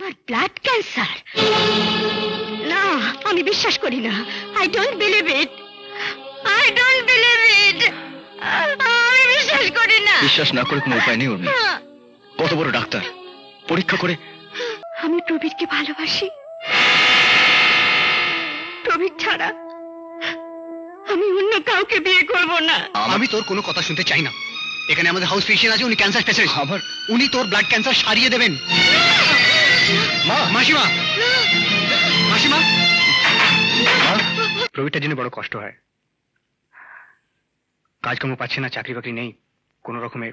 তোমার blood cancer? না, আমি বিশ্বাস করি না। I don't believe it, I don't believe it. আমি বিশ্বাস করি না। বিশ্বাস না করে কোনো উপায় নেই উর্মি। কত বড় ডাক্তার, পরীক্ষা করে। আমি প্রবীরকে ভালোবাসি। প্রবীর ছাড়া আমি অন্য কাউকে বিয়ে করব না। আমি তোর কোনো কথা শুনতে চাই না। এখানে আমাদের হাউস পেশেন্ট আছে, উনি ক্যান্সার পেশেন্ট। আবার উনি তোর ব্লাড ক্যান্সার সারিয়ে দেবেন। মা, মাসিমা, মাসিমা। প্রবীরটার জন্য বড় কষ্ট হয়। কাজকর্ম পাচ্ছে না, চাকরি বাকরি নেই, কোন রকমে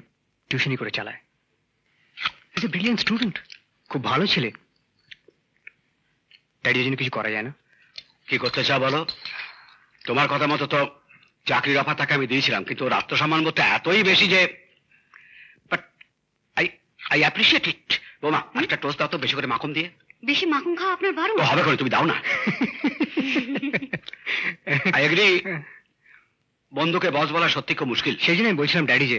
টিউশনি করে চালায়। ইজ এ ব্রিলিয়েন্ট স্টুডেন্ট, খুব ভালো ছেলে। ড্যাডির জন্য কিছু করা যায় না? কি করতে চাও বলো? তোমার কথা মতো তো চাকরির অফার তাকে আমি দিয়েছিলাম, কিন্তু ওর আত্মসম্মান বোধ এতই বেশি যে, বাট আই অ্যাপ্রিশিয়েট ইট। বোমা, একটা টোস্ট দাও তো, বেশি করে মাখন দিয়ে। বেশি মাখন খাওয়া আপনার বারণ? তো হবে করে, তুমি দাও না। আই এগ্রি, বন্ধুকে বস বলা সত্যি খুব মুশকিল। সেই জন্য আমি বলছিলাম ড্যাডি যে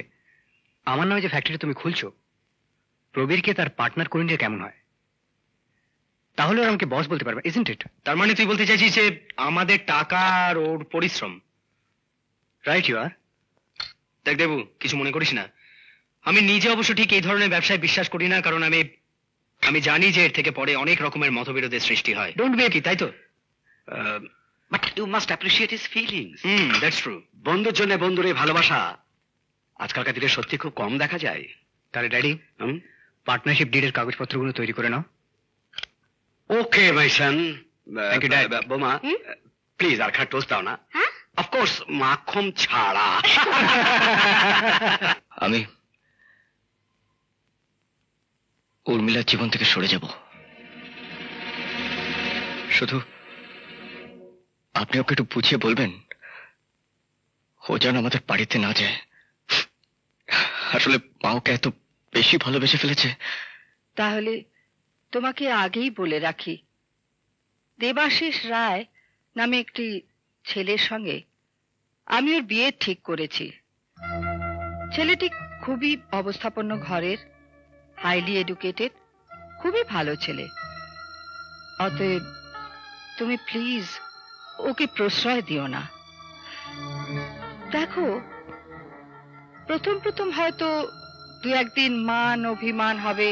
আমার নামে যে ফ্যাক্টরি তুমি খুলছো, প্রবীরকে তার পার্টনার করে নিলে কেমন হয়? তাহলে ওরা আমাকে বস বলতে পারবে, ইজন্ট ইট? তার মানে তুই বলতে চাইছিস যে আমাদের টাকা আর ওর পরিশ্রম। Right you are. দেখ দেবু, কিছু মনে করিস না। আমি নিজে অবশ্য ঠিক এই ধরনের ব্যবসায় বিশ্বাস করি না, কারণ আমি জানি যে এর থেকে পরে অনেক রকমের মতবিরোধের সৃষ্টি হয়। ডোন্ট বি কি, তাই তো? But you must appreciate his feelings. That's true. বন্ধুর জন্য বন্ধুর এই ভালোবাসা আজকালকার দিনে সত্যি খুব কম দেখা যায়। তাহলে ড্যাডি, পার্টনারশিপ ডিডের কাগজপত্রগুলো তৈরি করে নাও। ওকে মাই সন। Thank you, Dad. বোমা, প্লিজ আর খাট টোস্ট দাও না। অফকোর্স মাখন ছাড়া। আমি উর্মিলার জীবন থেকে সরে যাব। শুধু আপনি ওকে একটু বুঝিয়ে বলবেন, ও যেন আমাদের বাড়িতে না যায়। আসলে মা ওকে এত বেশি ভালোবেসে ফেলেছে। তাহলে তোমাকে আগেই বলে রাখি, দেবাশিস রায় নামে একটি ছেলের সঙ্গে আমি ওর বিয়ে ঠিক করেছি। ছেলেটি খুবই অবস্থাপন্ন ঘরের, হাইলি এডুকেটেড, খুবই ভালো ছেলে। অতএব তুমি প্লিজ ওকে প্রশ্রয় দিও না। দেখো, প্রথম প্রথম হয়তো দু একদিন মান অভিমান হবে,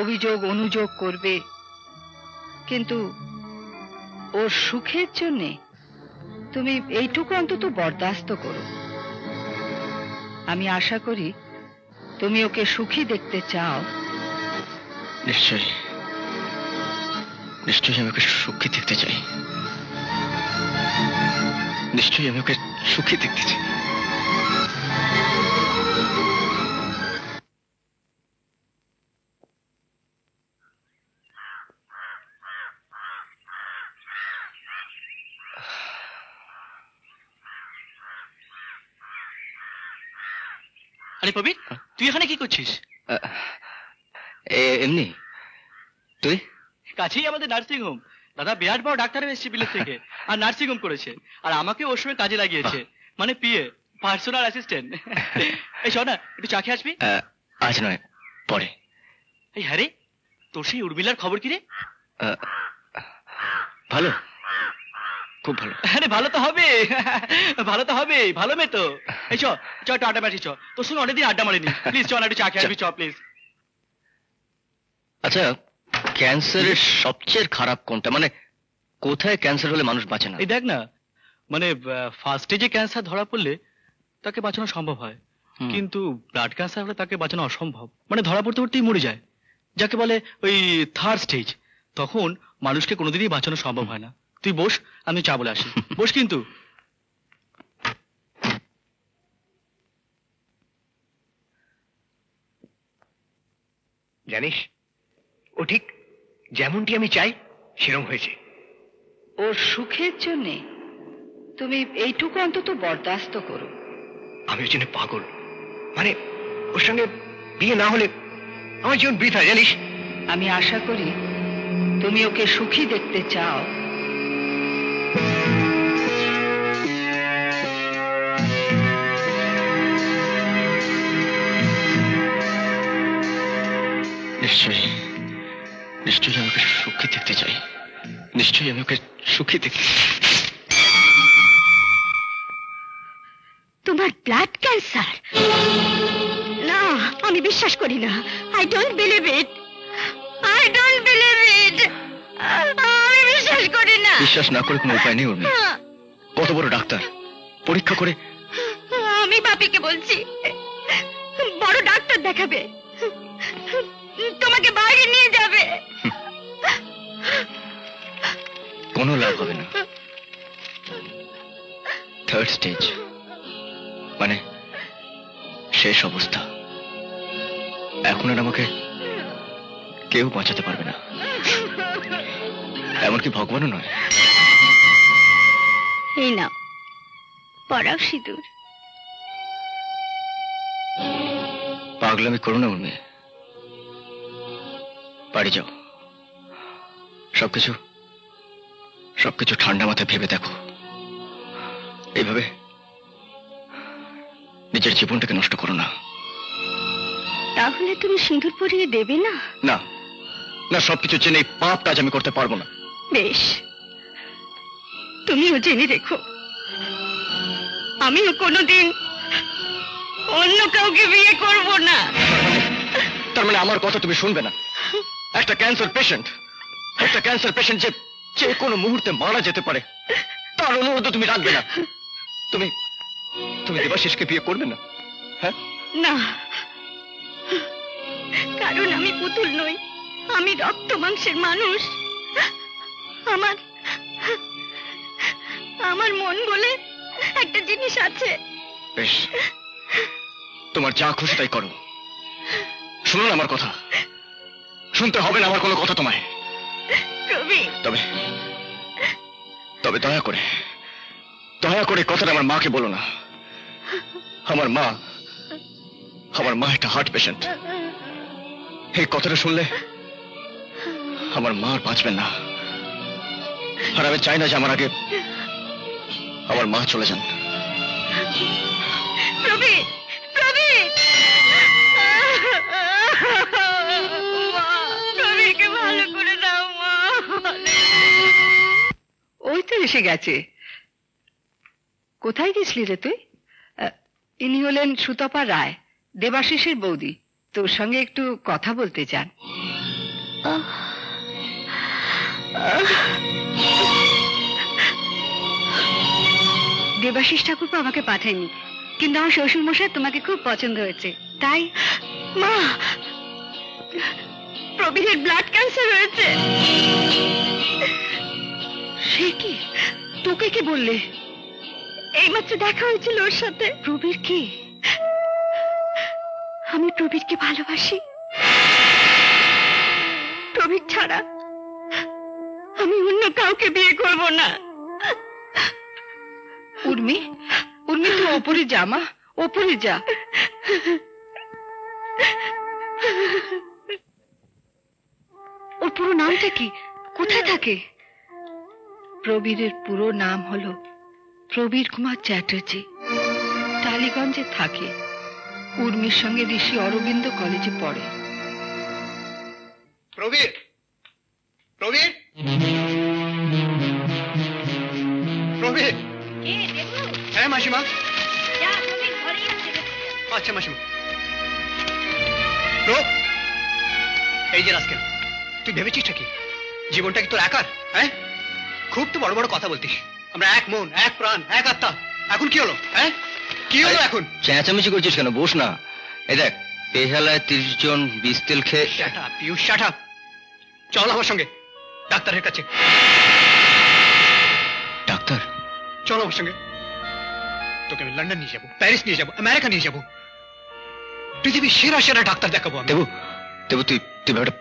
অভিযোগ অনুযোগ করবে, কিন্তু ওর সুখের জন্যে তুমি এইটুকু অন্তত বরদাস্ত করো। আমি আশা করি তুমি ওকে সুখী দেখতে চাও। নিশ্চয়ই, নিশ্চয়ই আমি ওকে সুখী দেখতে চাই। নিশ্চয়ই আমি ওকে সুখী দেখতে চাই। আরে প্রবীর, তুই এখানে কি করছিস? এমনি। তুই? কাছেই আমাদের নার্সিং হোম। দাদা বিরাট বড় ডাক্তার এসেছে বিলেত থেকে, আর নার্সিং হোম করেছে, আর আমাকে ওর সময় কাজে লাগিয়েছে, মানে পিএ, পার্সোনাল অ্যাসিস্ট্যান্ট। এই শোন না, একটু চা খেয়ে আসবি? আজ নয়, পরে। এই হ্যাঁ রে, তোর সেই উর্মিলার খবর কি রে? ভালো, খুব ভালো। আরে ভালো তো হবে, ভালো তো হবে, ভালো মেয়ে তো। এই চ চ, একটু আড্ডা মারি। চ, তোর সঙ্গে অনেকদিন আড্ডা মারিনি। প্লিজ চ না, একটু চা খেয়ে আসবি, চ প্লিজ। আচ্ছা, ক্যান্সারের সবচেয়ে খারাপ কোনটা? মানে কোথায় ক্যান্সার হলে মানুষ বাঁচে না? এই দেখ না, মানে ফার্স্ট স্টেজে ক্যান্সার ধরা পড়লে তাকে বাঁচানো সম্ভব হয়, কিন্তু ব্লাড ক্যান্সার হলে তাকে বাঁচানো অসম্ভব। মানে ধরা পড়তে পড়তেই মরে যায়, যাকে বলে ওই থার্ড স্টেজ। তখন মানুষকে কোনোদিনই বাঁচানো সম্ভব হয় না। তুই বস, আমি চা বলে আসি। বস কিন্তু। জানিস, ও ঠিক যেমনটি আমি চাই সেরকম হয়েছে। ওর সুখের জন্যে তুমি এইটুকু অন্তত বরদাস্ত করো। আমি ওর জন্য পাগল। মানে ওর সঙ্গে বিয়ে না হলে আমার জীবন বৃথা, জানিস। আমি আশা করি তুমি ওকে সুখী দেখতে চাও। নিশ্চয়ই, নিশ্চয়ই আমি ওকে সুখী দেখতে চাই, নিশ্চয়ই আমি ওকে সুখী দেখতে। তোমার ব্লাড ক্যান্সার? না, আমি বিশ্বাস করি না। I don't believe it, I don't believe it. আমি বিশ্বাস করি না। বিশ্বাস না করে কোনো উপায় নেই উর্মি। কত বড় ডাক্তার, পরীক্ষা করে। আমি বাপিকে বলছি বড় ডাক্তার দেখাবে, তোমাকে বাইরে নিয়ে যাবে। কোনো লাভ হবে না। থার্ড স্টেজ মানে শেষ অবস্থা। এখন আর আমাকে কেউ বাঁচাতে পারবে না, এমনকি ভগবানও নয়। এই নাও, পরাও সিঁদুর। পাগলামি করো না উর্মি, বাড়ি যাও। সবকিছু ঠান্ডা মাথায় ভেবে দেখো। এইভাবে নিজের জীবনটাকে নষ্ট করো না। তাহলে তুমি সিঁদুর পরিয়ে দেবে না? না না, সবকিছু জেনে এই পাপ কাজ আমি করতে পারবো না। বেশ, তুমিও জেনে রেখো, আমিও কোনোদিন অন্য কাউকে বিয়ে করব না। তার মানে আমার কথা তুমি শুনবে না? একটা ক্যান্সার পেশেন্ট যে কোনো মুহূর্তে মারা যেতে পারে, তার অনুরোধ তুমি রাখবে না? তুমি দেবাশিসকে বিয়ে করবে না? হ্যাঁ না, কারণ আমি পুতুল নই, আমি রক্ত মাংসের মানুষ। আমার মন বলে একটা জিনিস আছে। বেশ, তোমার যা খুশি তাই করো। শুনুন আমার কথা, শুনতে হবে না আমার কোনো কথা তোমায়। প্রবীণ, তবে দয়া করে কথাটা আমার মাকে বলো না। আমার মা একটা হার্ট পেশেন্ট। এই কথাটা শুনলে আমার মা আর বাঁচবেন না। আর আমি চাই না যে আমার আগে আমার মা চলে যান। প্রবীণ, প্রবীণকে ভালো করে দাও মা। ওই তো এসে গেছে। কোথায় গেছলি রে তুই? ইনি হলেন সুতপা রায়, দেবাশিসের বৌদি। তোর সঙ্গে একটু কথা বলতে চান। দেবাশিস ঠাকুরপো আমাকে পাঠায়নি, কিন্তু আমার শ্বশুর মশাই তোমাকে খুব পছন্দ হয়েছে, তাই। মা, প্রবীণের ব্লাড ক্যান্সার হয়েছে। সে কি? তোকে কে বললে? এইমাত্র দেখা হয়েছিল ওর সাথে। প্রবীর কি? আমি প্রবীরকে ভালোবাসি। প্রবীর ছাড়া আমি অন্য কাউকে বিয়ে করব না। উর্মি, তুই ওপরে যা মা, ওপরে যা। ওর পুরো নামটা কি? কোথায় থাকে? প্রবীরের পুরো নাম হলো প্রবীর কুমার চ্যাটার্জি। টালিগঞ্জে থাকে। উর্মির সঙ্গে ঋষি অরবিন্দ কলেজে পড়ে। প্রবীর, হ্যাঁ মাসিমা। আচ্ছা মাসিমা। এই যে রাস্কেল, তুই ভেবেছিসটা কি? জীবনটা কি তোর একার? হ্যাঁ, খুব তো বড় বড় কথা বলতিস। আমরা এক মন, এক প্রাণ, এক আত্মা। এখন কি হলো? হ্যাঁ, কি হলো এখন? চেঁচামেচি করছিস কেন? বস না। এই দেখ, পেহালায় 30 জন বিষ তেল খেয়ে। Piyush, shut up. চল আমার সঙ্গে ডাক্তারের কাছে। ডাক্তার? চল আমার সঙ্গে। তোকে আমি লন্ডন নিয়ে যাবো, প্যারিস নিয়ে যাবো, আমেরিকা নিয়ে যাবো। পৃথিবীর সেরা ডাক্তার দেখাবো। দেবু, তুই ব্যাপারটা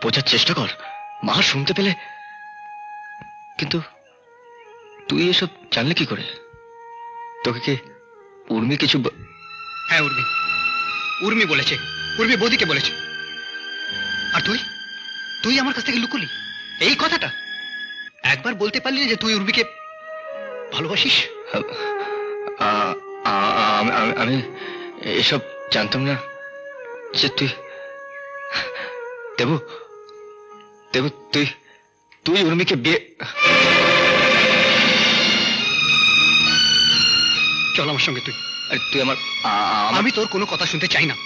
বোঝার চেষ্টা কর। মা শুনতে পেলে। কিন্তু তুই এসব জানলে কি করে? তোকে কি উর্মি কিছু? হ্যাঁ, উর্মি বলেছে। উর্মি বৌদিকে বলেছে। আর তুই আমার কাছ থেকে লুকুলি এই কথাটা? একবার বলতে পারলি না যে তুই উর্মিকে ভালোবাসিস? আমি এসব জানতাম না যে তুই। দেবু, দেব, তুই তুই উর্মিকে বিয়ে... চল আমার সঙ্গে তুই। আরে তুই আমার আমি তোর কোনো কথা শুনতে চাই না।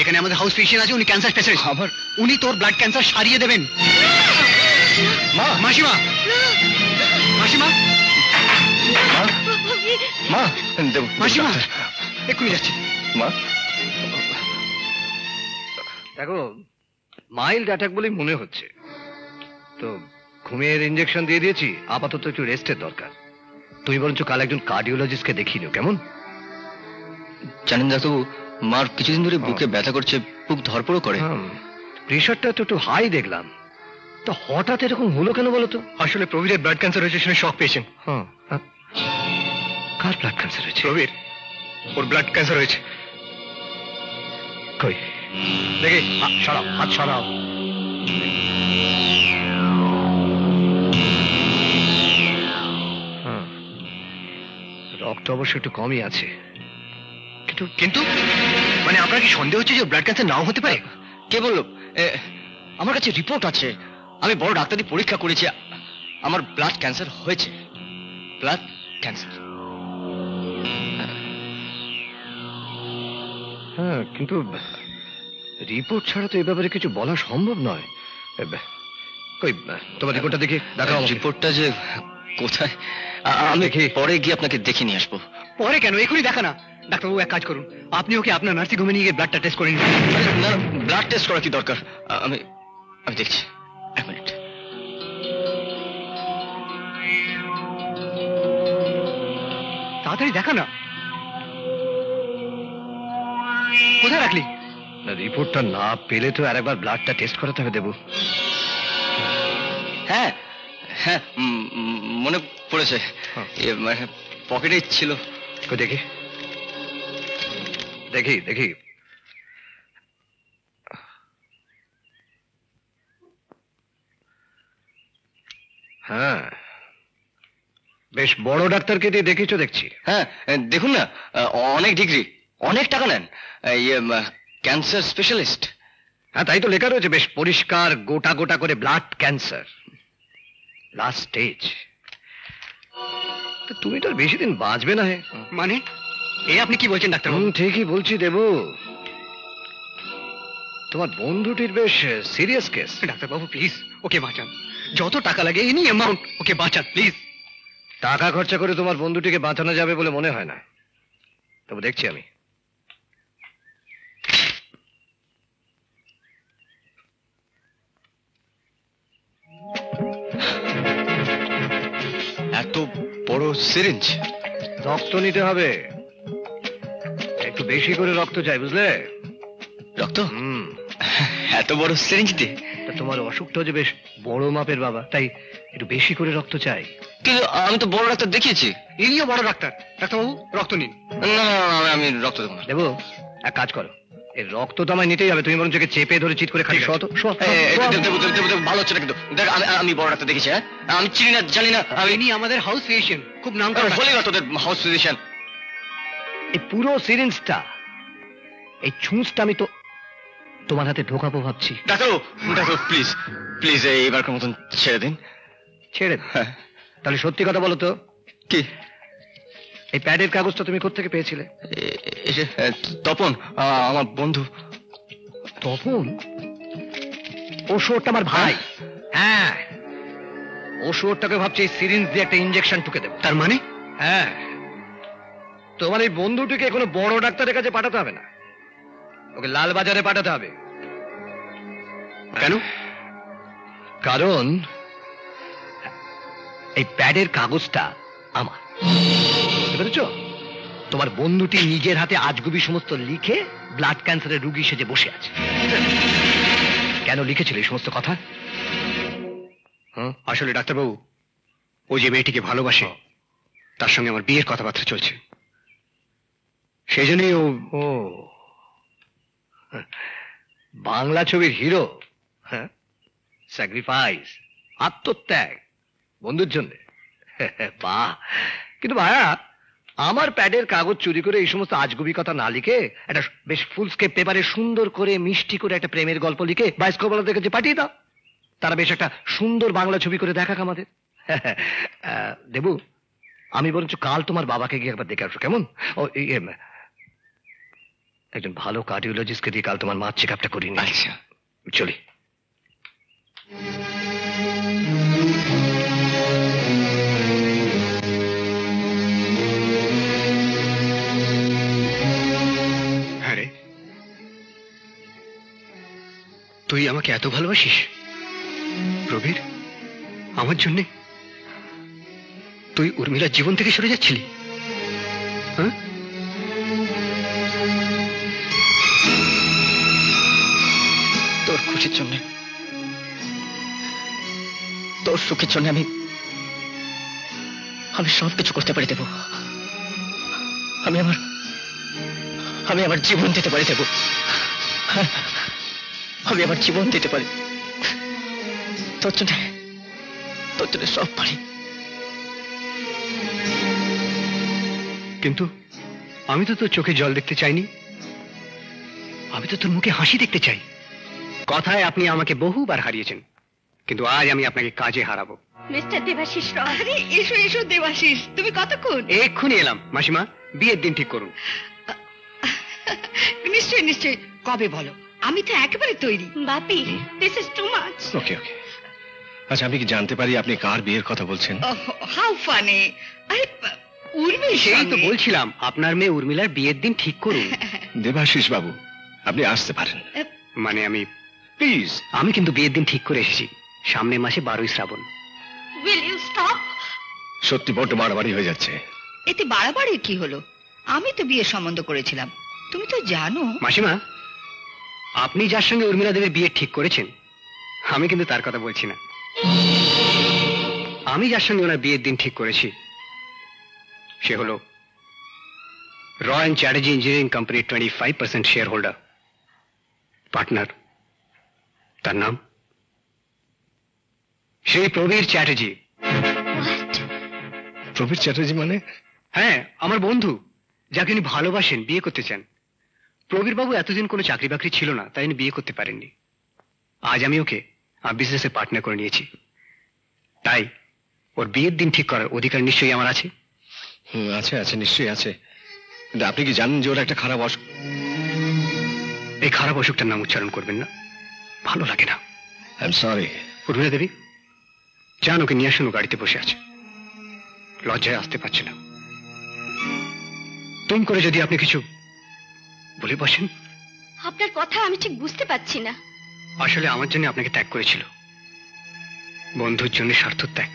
এখানে আমাদের হাউস ফিজিশিয়ান আছে, উনি ক্যান্সার স্পেশালিস্ট। আমার উনি তোর ব্লাড ক্যান্সার সারিয়ে দেবেন। মা, মাসিমা, মাসিমা, মা, দেব, মাসিমা, ডাক্তার। এক্ষুনি যাচ্ছি। মা, দেখো মাইল্ড অ্যাটাক বলেই মনে হচ্ছে, তো ঘুমের ইঞ্জেকশন দিয়ে দিয়েছি, আপাতত একটু রেস্টের দরকার। তুমি বরঞ্চ কাল একজন কার্ডিওলজিস্টকে দেখিয়ে নিও, কেমন? জানেন ডাক্তারবাবু, মার কিছুদিন ধরে বুকে ব্যথা করছে, বুক ধরপড়ও করে। প্রেশারটা তো একটু হাই দেখলাম, তো হঠাৎ এরকম হলো কেন বলো তো? আসলে প্রবীরের ব্লাড ক্যান্সার হয়েছে, শুনে শক পেয়েছেন। হ্যাঁ, কার ব্লাড ক্যান্সার হয়েছে? প্রবীর, ওর ব্লাড ক্যান্সার হয়েছে। কই দেখি, সরাও, হাত সরাও। রক্ত অবশ্য একটু কমই আছে, কিন্তু কিন্তু মানে আপনার কি সন্দেহ হচ্ছে যে ব্লাড ক্যান্সার নাও হতে পারে? কে বললো? আমার কাছে রিপোর্ট আছে, আমি বড় ডাক্তার দিয়ে পরীক্ষা করেছি, আমার ব্লাড ক্যান্সার হয়েছে। Blood cancer. হ্যাঁ, কিন্তু রিপোর্ট ছাড়া তো এই ব্যাপারে কিছু বলা সম্ভব নয়। কই তোমার রিপোর্টটা দেখি, দেখাও। রিপোর্টটা যে কোথায়, আমি পরে গিয়ে আপনাকে দেখে নিয়ে আসবো। পরে কেন, এখনই দেখা না। ডাক্তারবাবু এক কাজ করুন, আপনি ওকে আপনার নার্সিং হোমে নিয়ে গিয়ে ব্লাডটা টেস্ট করে নিন। না, ব্লাড টেস্ট করা কি দরকার? আমি আমি দেখছি, এক মিনিট। তাড়াতাড়ি দেখা না। কোথায় রাখলি? রিপোর্টটা না পেলে তো আরেকবার ব্লাডটা টেস্ট করাতে হবে দেবু। হ্যাঁ হ্যাঁ, মনে পড়েছে, পকেটে ছিল। দেখি দেখি দেখি। হ্যাঁ, বেশ বড় ডাক্তারকে দিয়ে দেখিয়েছো দেখছি। হ্যাঁ, দেখুন না, অনেক ডিগ্রি, অনেক টাকা নেন, ক্যান্সার স্পেশালিস্ট। হ্যাঁ, তাই তো লেখা রয়েছে, বেশ পরিষ্কার, গোটা গোটা করে ব্লাড ক্যান্সার, লাস্ট স্টেজ। তুমি তো আর বেশি দিন বাঁচবে না। হে মানে এই আপনি কি বলছেন ডাক্তারবাবু? ঠিকই বলছি দেবু, তোমার বন্ধুটির বেশ সিরিয়াস কেস। ডাক্তারবাবু প্লিজ ওকে বাঁচান, যত টাকা লাগে এনি অ্যামাউন্ট, ওকে বাঁচান প্লিজ। টাকা খরচা করে তোমার বন্ধুটিকে বাঁচানো যাবে বলে মনে হয় না, তবে দেখছি আমি। এত বড় সিরিঞ্জ। রক্ত নিতে হবে, একটু বেশি করে রক্ত চাই, বুঝলে? রক্ত? এত বড় সিরিঞ্জ দিয়ে? তা তোমার অসুখটা যে বেশ বড় মাপের বাবা, তাই একটু বেশি করে রক্ত চাই। কিন্তু আমি তো বড় ডাক্তার দেখিয়েছি। ইনিও বড় ডাক্তার। ডাক্তারবাবু রক্ত নিন। না, আমি রক্ত দেবো না। দেবো, এক কাজ করো, এর রক্ত তো আমায় নিতেই হবে, তুমি বরঞ্চ চেপে ধরে চিৎ করে খালি শত। ভালো হচ্ছে না কিন্তু। দেখ, আমি বড় ডাক্তার দেখেছি। হ্যাঁ, আমি চিনি না, জানি না। ইনি আমাদের হাউস ফিজিশিয়ান, খুব নাম করা। বলি না তোদের হাউস ফিজিশিয়ান। এই পুরো সিরিঞ্জটা, এই ছুঁচটা আমি তো তোমার হাতে ঢোকাবো ভাবছি। ডাক্তার প্লিজ প্লিজ, এবারকার মতন ছেড়ে দিন। ছেড়ে দিন? তাহলে সত্যি কথা বলো তো, কি এই প্যাডের কাগজটা তুমি কোত্থেকে পেয়েছিলে? তপন, আমার বন্ধু। তপন? ও শুয়োরটা আমার ভাই। হ্যাঁ, ও শুয়োরটাকে ভাবছি এই সিরিঞ্জ দিয়ে একটা ইঞ্জেকশন টুকে দেব। তার মানে? হ্যাঁ, তোমার এই বন্ধুটিকে কোনো বড় ডাক্তারের কাছে পাঠাতে হবে না, ওকে লালবাজারে পাঠাতে হবে। কেন? কারণ এই প্যাডের কাগজটা আমার, বুঝতে পেরেছ? তোমার বন্ধুটি নিজের হাতে আজগুবি সমস্ত লিখে ব্লাড ক্যান্সারের রুগী সেজে বসে আছে। কেন লিখেছিল এই সমস্ত কথা? আসলে ডাক্তারবাবু, ও যে মেয়েটিকে ভালোবাসে তার সঙ্গে আমার বিয়ের কথাবার্তা চলছে, সেই জন্যই ও। বাংলা ছবির হিরো, হ্যাঁ, স্যাক্রিফাইস, আত্মত্যাগ বন্ধুর জন্য। বাহ! কিন্তু ভাইয়া, আমার প্যাডের কাগজ চুরি করে এই সমস্ত আজগুবি কথা না লিখে একটা বেশ ফুল স্কেপ পেপারে সুন্দর করে মিষ্টি করে একটা প্রেমের গল্প লিখে বায়োস্কোপওয়ালাদের কাছে পাঠিয়ে দাও। তারা বেশ একটা সুন্দর বাংলা ছবি করে দেখাক আমাদের। দেবু, আমি বরঞ্চ কাল তোমার বাবাকে গিয়ে একবার দেখে আসো, কেমন? ও একজন ভালো কার্ডিওলজিস্টকে দিয়ে কাল তোমার মার চেক আপটা করিয়ে নিয়ে। আচ্ছা চলি। হ্যাঁ রে, তুই আমাকে এত ভালোবাসিস প্রবীর? আমার জন্যে তুই উর্মিলার জীবন থেকে সরে যাচ্ছিলি? হ্যাঁ, তোর খুশির জন্য, তোর সুখের জন্য আমি সবকিছু করতে পারি দেব। আমি আমার জীবন দিতে পারি দেব। আমি আমার জীবন দিতে পারি তোর জন্য সব পারি। কিন্তু আমি তো তোর চোখে জল দেখতে চাইনি, আমি তো তোর মুখে হাসি দেখতে চাই। কথায় আপনি আমাকে বহুবার হারিয়েছেন, কিন্তু আজ আমি আপনাকে কাজে হারাবো। মিস্টার দেবাশিস রয়, আরে এসো এসো দেবাশিস, তুমি কতক্ষণ? এক্ষুনি এলাম। মাসিমা, বিয়ের দিন ঠিক করুন। নিশ্চয়ই নিশ্চয়ই, কবে বলো? আমি তো একেবারে তৈরি। বাপি, দিস ইজ টু মাচ। ওকে ওকে। আচ্ছা, আমি কি জানতে পারি আপনি কার বিয়ের কথা বলছেন? How funny! আরে উর্মি, সেই তো বলছিলাম, আপনার মেয়ে উর্মিলার বিয়ের দিন ঠিক করুন। দেবাশিস বাবু, আপনি আসতে পারেন। মানে প্লিজ। আমি কিন্তু বিয়ের দিন ঠিক করে এসেছি, সামনের মাসে 12ই শ্রাবণ। Will you stop? সত্যি বড্ড বাড়াবাড়ি হয়ে যাচ্ছে। এতে বাড়াবাড়ি কি হলো? আমি তো বিয়ের সম্বন্ধ করেছিলাম, তুমি তো জানো। মাসিমা, আপনি যার সঙ্গে উর্মিলা দেবীর বিয়ে ঠিক করেছেন, আমি কিন্তু তার কথা বলছি না। আমি যার সঙ্গে ওনার বিয়ের দিন ঠিক করেছি সে হলো রয় অ্যান্ড চ্যাটার্জি ইঞ্জিনিয়ারিং কোম্পানির 25% শেয়ার হোল্ডার, পার্টনার। তার নাম শ্রী প্রবীর চ্যাটার্জি। প্রবীর চ্যাটার্জি মানে? হ্যাঁ, আমার বন্ধু, যাকে উনি ভালোবাসেন, বিয়ে করতে চান। প্রবীর বাবু এতদিন কোনো চাকরি বাকরি ছিল না, তাই উনি বিয়ে করতে পারেননি। আজ আমি ওকে বিজনেসে পার্টনার করে নিয়েছি, তাই ওর বিয়ের দিন ঠিক করার অধিকার নিশ্চয়ই আমার আছে। আছে আছে, নিশ্চয়ই আছে। কিন্তু আপনি কি জানেন যে ওর একটা খারাপ অসুখ? এই খারাপ অসুখটার নাম উচ্চারণ করবেন না, ভালো লাগে না। I am sorry. Urmila Devi, যান ওকে নিয়ে আসুন, ও গাড়িতে বসে আছে, লজ্জায় আসতে পারছে না। তুম করে যদি আপনি কিছু বলে বসেন। আপনার কথা আমি ঠিক বুঝতে পারছি না। আসলে আমার জন্য আপনাকে ত্যাগ করেছিল, বন্ধুর জন্য স্বার্থ ত্যাগ।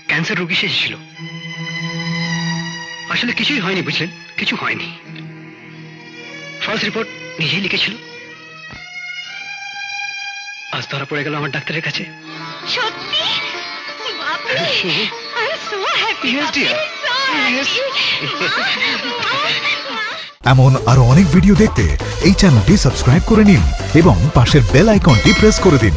ক্যান্সার রোগী সেজেছিল, আসলে কিছুই হয়নি, বুঝলেন? কিছু হয়নি। ফলস রিপোর্ট নিজেই লিখেছিল, আজ ধরা পড়ে গেল আমার ডাক্তারের কাছে। সত্যি? বাপরে, I am so happy. Yes, dear. Yes. এমন আরো অনেক ভিডিও দেখতে এই চ্যানেলটি সাবস্ক্রাইব করে নিন এবং পাশের বেল আইকনটি প্রেস করে দিন।